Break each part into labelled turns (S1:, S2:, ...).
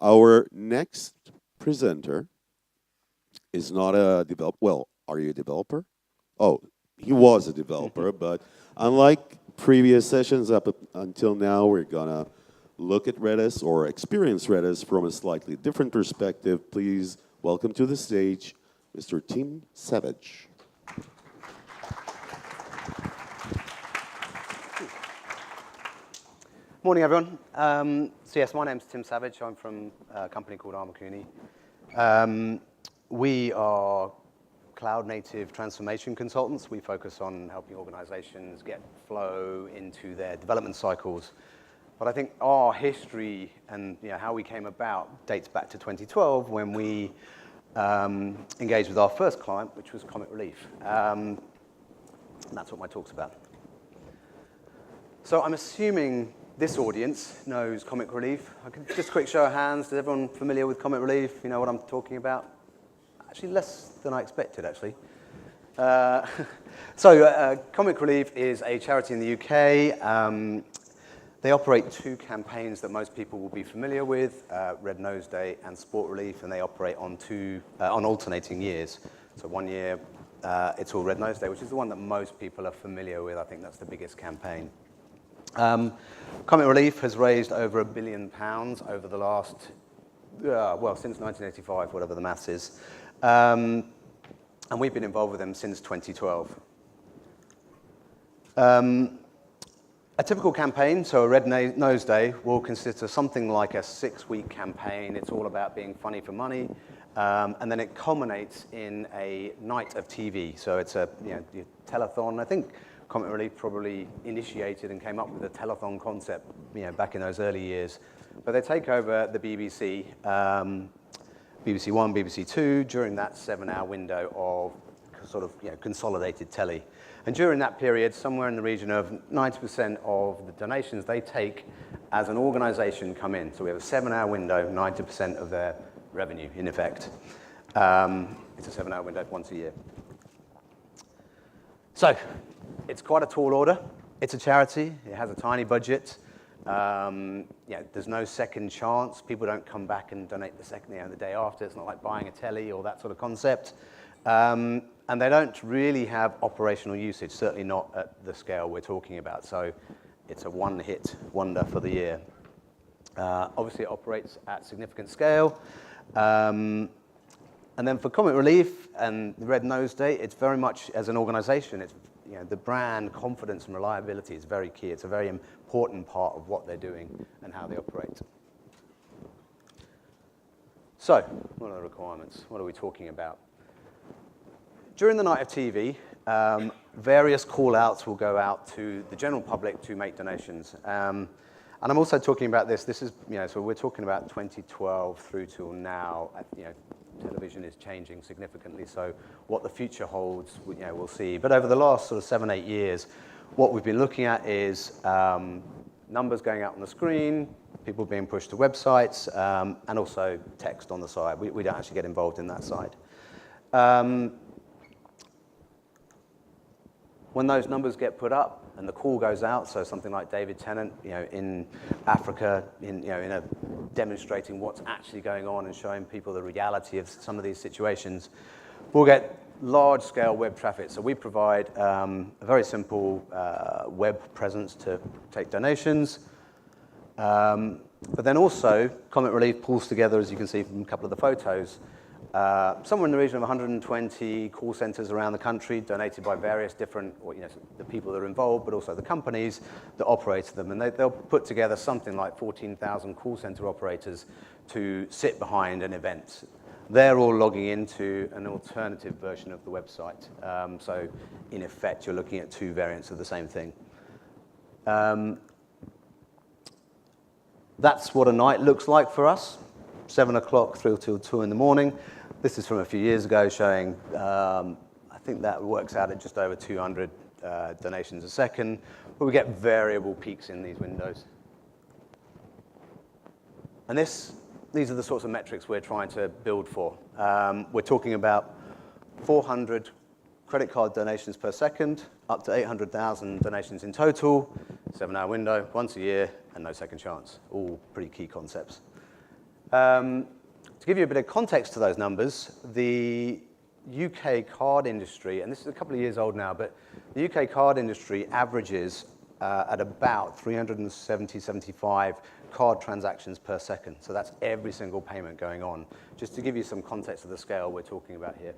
S1: Our next presenter is not a developer. Well, are you a developer? Oh, he was a developer, but unlike previous sessions until now, we're gonna look at Redis or experience Redis from a slightly different perspective. Please welcome to the stage Mr. Tim Savage.
S2: Morning, everyone. So yes, my name's Tim Savage. I'm from a company called Armakuni. We are cloud-native transformation consultants. We focus on helping organizations get flow into their development cycles. But I think our history and how we came about dates back to 2012 when we engaged with our first client, which was Comic Relief. And that's what my talk's about. So I'm assuming this audience knows Comic Relief. Just a quick show of hands. Is everyone familiar with Comic Relief? You know what I'm talking about? Actually, less than I expected, actually. Comic Relief is a charity in the UK. They operate two campaigns that most people will be familiar with, Red Nost Day and Sport Relief, and they operate on alternating years. So one year, it's all Red Nost Day, which is the one that most people are familiar with. I think that's the biggest campaign. Comic Relief has raised over £1 billion over the last, since 1985, whatever the maths is. And we've been involved with them since 2012. A typical campaign, so a Red Nost Day, will consist of something like a 6-week campaign. It's all about being funny for money. And then it culminates in a night of TV. So it's a telethon. I think Comic Relief probably initiated and came up with the telethon concept, back in those early years. But they take over the BBC, BBC One, BBC Two, during that 7-hour window of sort of consolidated telly. And during that period, somewhere in the region of 90% of the donations they take as an organization come in. So we have a 7-hour window, 90% of their revenue, in effect. It's a 7-hour window once a year. So it's quite a tall order. It's a charity. It has a tiny budget. There's no second chance. People don't come back and donate the day after. It's not like buying a telly or that sort of concept. And they don't really have operational usage, certainly not at the scale we're talking about. So it's a one-hit wonder for the year. Obviously, it operates at significant scale. And then for Comic Relief and the Red Nost Day, it's very much, as an organization, it's the brand confidence and reliability is very key. It's a very important part of what they're doing and how they operate. So, what are the requirements? What are we talking about? During the night of TV, various call-outs will go out to the general public to make donations. And I'm also talking about this is, so we're talking about 2012 through till now. Television is changing significantly, so what the future holds, we'll see. But over the last sort of 7-8 years, what we've been looking at is numbers going out on the screen, people being pushed to websites, and also text on the side. We don't actually get involved in that side. When those numbers get put up and the call goes out, so something like David Tennant, in Africa, demonstrating what's actually going on and showing people the reality of some of these situations, we'll get large-scale web traffic. So we provide a very simple web presence to take donations. But then also, Comic Relief pulls together, as you can see from a couple of the photos, somewhere in the region of 120 call centers around the country, donated by various different, the people that are involved, but also the companies that operate them. And they'll put together something like 14,000 call center operators to sit behind an event. They're all logging into an alternative version of the website. So in effect, you're looking at two variants of the same thing. That's what a night looks like for us, 7 o'clock through till 2 in the morning. This is from a few years ago showing, I think that works out at just over 200 donations a second, but we get variable peaks in these windows. And these are the sorts of metrics we're trying to build for. We're talking about 400 credit card donations per second, up to 800,000 donations in total, 7-hour window, once a year, and no second chance. All pretty key concepts. To give you a bit of context to those numbers, the UK card industry, and this is a couple of years old now, but the UK card industry averages at about 375 card transactions per second. So that's every single payment going on. Just to give you some context of the scale we're talking about here.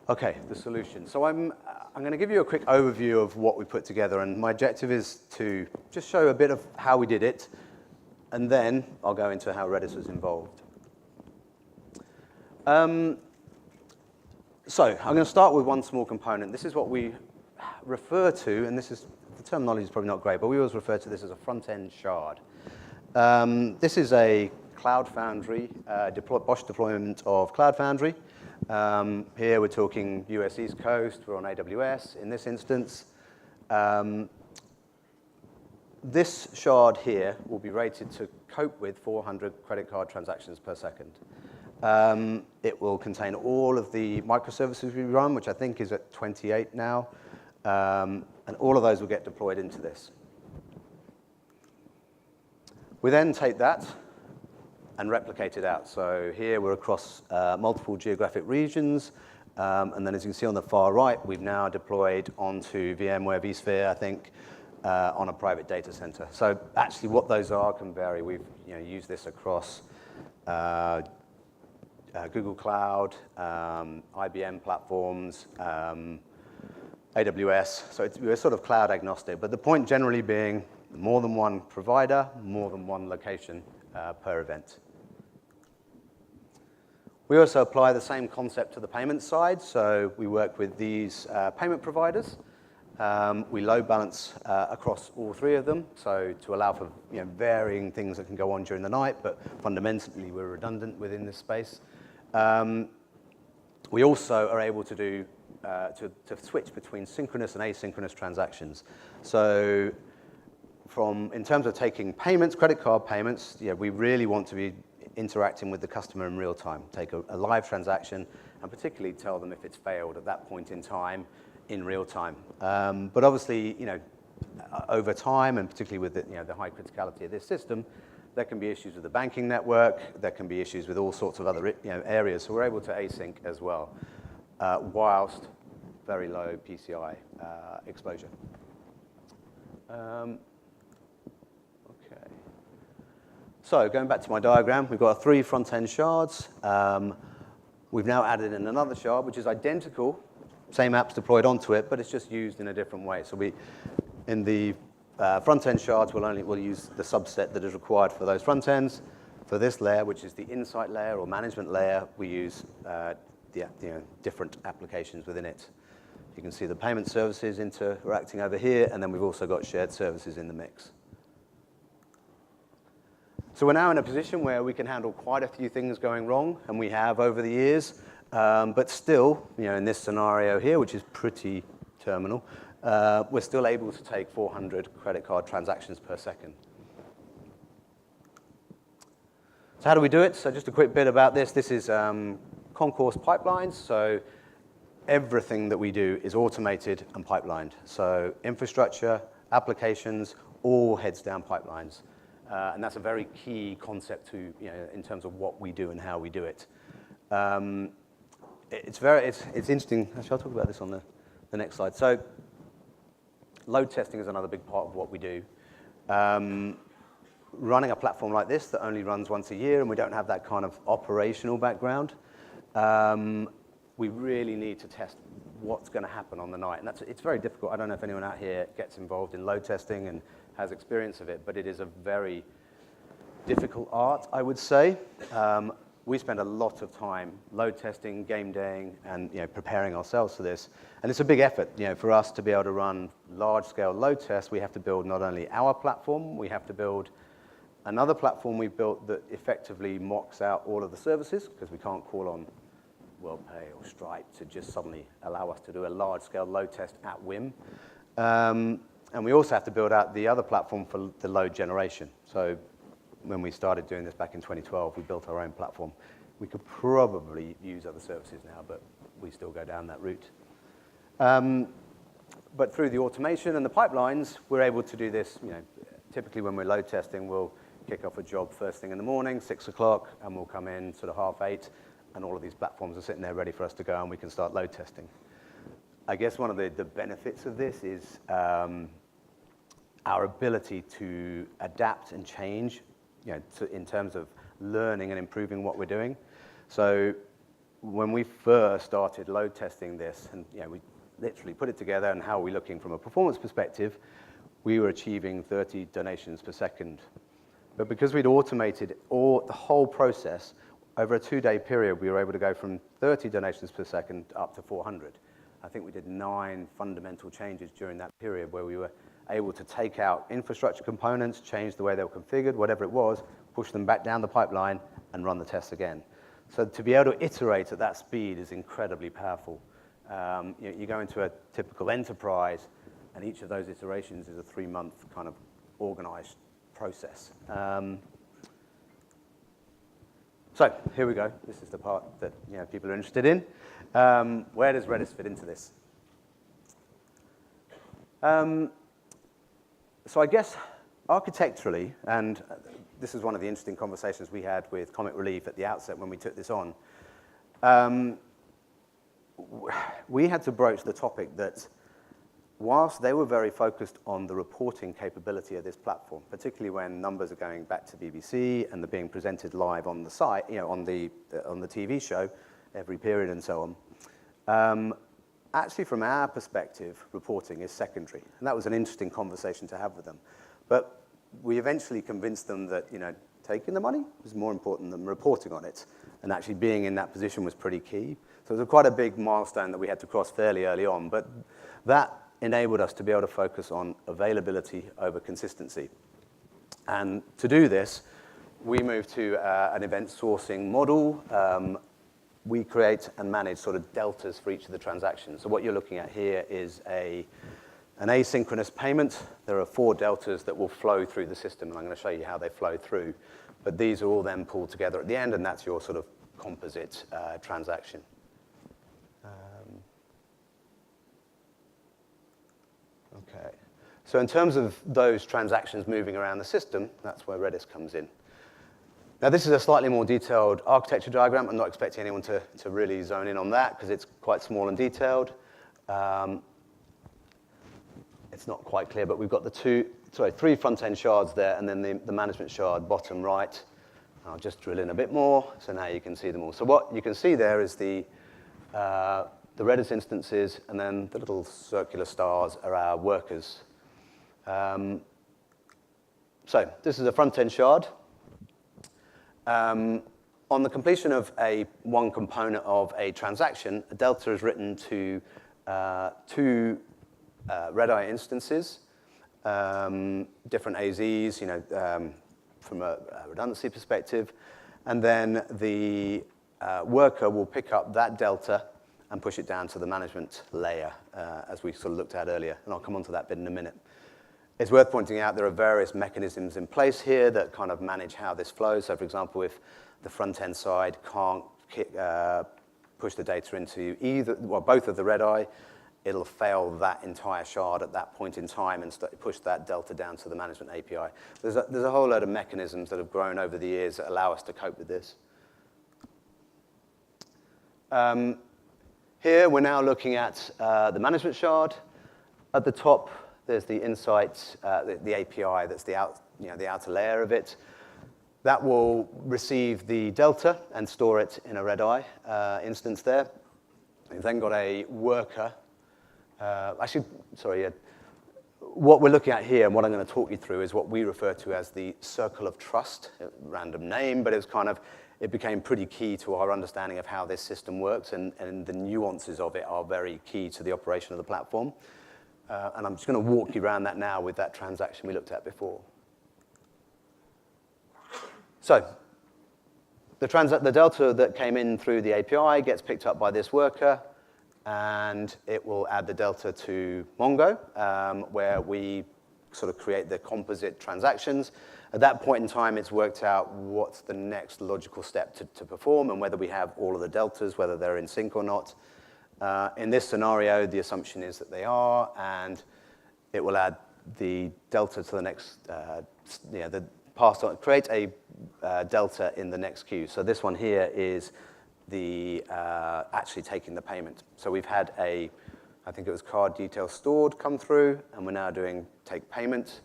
S2: Okay, the solution. So I'm going to give you a quick overview of what we put together, and my objective is to just show a bit of how we did it, and then I'll go into how Redis was involved. So I'm going to start with one small component. This is what we refer to, and the terminology is probably not great, but we always refer to this as a front-end shard. This is a Cloud Foundry, Bosch deployment of Cloud Foundry. Here we're talking US East Coast, we're on AWS in this instance. This shard here will be rated to cope with 400 credit card transactions per second. It will contain all of the microservices we run, which I think is at 28 now, and all of those will get deployed into this. We then take that and replicate it out. So here we're across multiple geographic regions, and then as you can see on the far right, we've now deployed onto VMware vSphere, I think, on a private data center. So actually what those are can vary. We've used this across Google Cloud, IBM platforms, AWS. So we're sort of cloud agnostic, but the point generally being more than one provider, more than one location per event. We also apply the same concept to the payment side. So we work with these payment providers. We load balance across all three of them, so to allow for varying things that can go on during the night, but fundamentally we're redundant within this space. We also are able to do to switch between synchronous and asynchronous transactions. So in terms of taking payments, credit card payments, we really want to be interacting with the customer in real time. Take a live transaction and particularly tell them if it's failed at that point in time in real time. But obviously, over time, and particularly with the high criticality of this system, there can be issues with the banking network. There can be issues with all sorts of other areas. So we're able to async as well, whilst very low PCI exposure. Okay. So going back to my diagram, we've got 3 front-end shards. We've now added in another shard, which is identical, same apps deployed onto it, but it's just used in a different way. So in the front-end shards, we'll use the subset that is required for those front ends. For this layer, which is the insight layer or management layer, we use different applications within it. You can see the payment services interacting over here, and then we've also got shared services in the mix. So we're now in a position where we can handle quite a few things going wrong, and we have over the years. But still, in this scenario here, which is pretty terminal, we're still able to take 400 credit card transactions per second. So how do we do it? So just a quick bit about this. This is concourse pipelines. So everything that we do is automated and pipelined. So infrastructure, applications, all heads down pipelines. And that's a very key concept in terms of what we do and how we do it. It's interesting. Actually, I'll talk about this on the next slide. So load testing is another big part of what we do. Running a platform like this that only runs once a year, and we don't have that kind of operational background, we really need to test what's going to happen on the night. And it's very difficult. I don't know if anyone out here gets involved in load testing and has experience of it, but it is a very difficult art, I would say. We spend a lot of time load testing, game daying, and preparing ourselves for this. And it's a big effort. For us to be able to run large-scale load tests, we have to build not only our platform, we have to build another platform we've built that effectively mocks out all of the services, because we can't call on WorldPay or Stripe to just suddenly allow us to do a large-scale load test at whim. And we also have to build out the other platform for the load generation. So when we started doing this back in 2012, we built our own platform. We could probably use other services now, but we still go down that route. But through the automation and the pipelines, we're able to do this typically when we're load testing, we'll kick off a job first thing in the morning, 6 o'clock, and we'll come in sort of 7:30, and all of these platforms are sitting there ready for us to go, and we can start load testing. I guess one of the benefits of this is our ability to adapt and change, in terms of learning and improving what we're doing. So when we first started load testing this, and we literally put it together, and how are we looking from a performance perspective, we were achieving 30 donations per second. But because we'd automated the whole process, over a 2-day period, we were able to go from 30 donations per second up to 400. I think we did 9 fundamental changes during that period where we were able to take out infrastructure components, change the way they were configured, whatever it was, push them back down the pipeline, and run the tests again. So to be able to iterate at that speed is incredibly powerful. You go into a typical enterprise, and each of those iterations is a 3-month kind of organized process. So here we go. This is the part that people are interested in. Where does Redis fit into this? So I guess architecturally, and this is one of the interesting conversations we had with Comic Relief at the outset when we took this on, we had to broach the topic that whilst they were very focused on the reporting capability of this platform, particularly when numbers are going back to BBC and they're being presented live on the site, on the TV show, every period and so on. Actually, from our perspective, reporting is secondary, and that was an interesting conversation to have with them. But we eventually convinced them that taking the money was more important than reporting on it, and actually being in that position was pretty key. So it was quite a big milestone that we had to cross fairly early on, but that enabled us to be able to focus on availability over consistency. And to do this, we moved to an event sourcing model. We create and manage sort of deltas for each of the transactions. So what you're looking at here is an asynchronous payment. There are 4 deltas that will flow through the system, and I'm going to show you how they flow through. But these are all then pulled together at the end, and that's your sort of composite transaction. Okay. So in terms of those transactions moving around the system, that's where Redis comes in. Now, this is a slightly more detailed architecture diagram. I'm not expecting anyone to really zone in on that because it's quite small and detailed. It's not quite clear, but we've got 3 front-end shards there, and then the management shard bottom right. I'll just drill in a bit more, so now you can see them all. So what you can see there is the Redis instances, and then the little circular stars are our workers. So this is a front-end shard. On the completion of one component of a transaction, a delta is written to 2 Redis instances, different AZs, from a redundancy perspective, and then the worker will pick up that delta and push it down to the management layer, as we sort of looked at earlier, and I'll come on to that bit in a minute. It's worth pointing out there are various mechanisms in place here that kind of manage how this flows. So, for example, if the front-end side can't push the data into both of the Redis, it'll fail that entire shard at that point in time and push that delta down to the management API. There's a whole load of mechanisms that have grown over the years that allow us to cope with this. Here, we're now looking at the management shard. At the top, there's the insight, the API that's the outer layer of it. That will receive the delta and store it in a Redis instance there. We've then got a worker. What we're looking at here and what I'm going to talk you through is what we refer to as the circle of trust, a random name, but it became pretty key to our understanding of how this system works, and the nuances of it are very key to the operation of the platform. And I'm just going to walk you around that now with that transaction we looked at before. So the delta that came in through the API gets picked up by this worker, and it will add the delta to Mongo, where we sort of create the composite transactions. At that point in time, it's worked out what's the next logical step to perform and whether we have all of the deltas, whether they're in sync or not. In this scenario, the assumption is that they are, and it will add the delta to the next, the pass on, create a delta in the next queue. So this one here is the actually taking the payment. So we've had I think it was card details stored come through, and we're now doing take payment.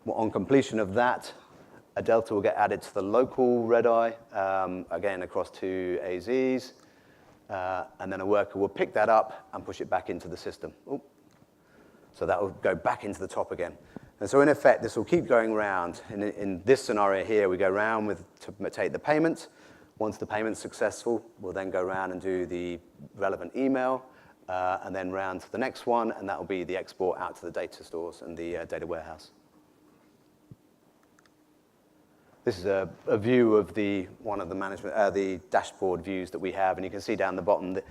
S2: Well, on completion of that, a delta will get added to the local Redis, again across two AZs, and then a worker will pick that up and push it back into the system. Ooh. So that will go back into the top again. And so in effect, this will keep going round. In this scenario here, we go round to take the payment. Once the payment's successful, we'll then go around and do the relevant email, and then round to the next one, and that will be the export out to the data stores and the data warehouse. This is a view of one of the management, the dashboard views that we have, and you can see down the bottom that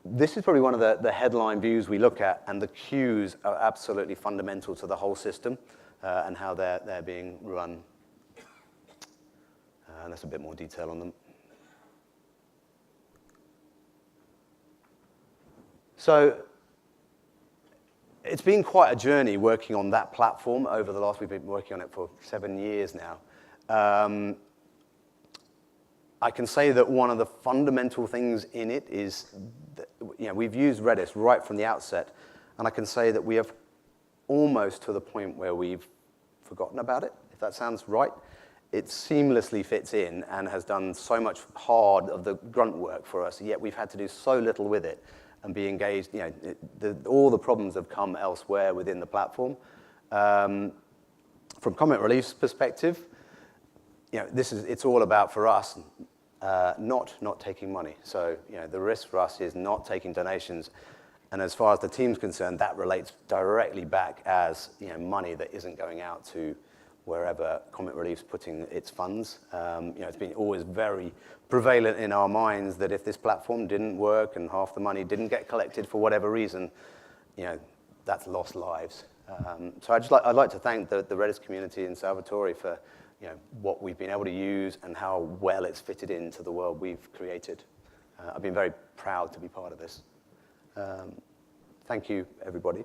S2: this is probably one of the headline views we look at, and the queues are absolutely fundamental to the whole system and how they're being run. And there's a bit more detail on them. So it's been quite a journey working on that platform over the last, we've been working on it for 7 years now. I can say that one of the fundamental things in it is that, we've used Redis right from the outset, and I can say that we have almost to the point where we've forgotten about it, if that sounds right. It seamlessly fits in and has done so much hard of the grunt work for us, yet we've had to do so little with it and be engaged. All the problems have come elsewhere within the platform. From comment relief's perspective, it's all about, for us, not taking money. So, the risk for us is not taking donations. And as far as the team's concerned, that relates directly back as, money that isn't going out to wherever comment relief's putting its funds. It's been always very prevalent in our minds that if this platform didn't work and half the money didn't get collected for whatever reason, that's lost lives. So I'd like to thank the Redis community in Salvatore for what we've been able to use and how well it's fitted into the world we've created. I've been very proud to be part of this. Thank you, everybody.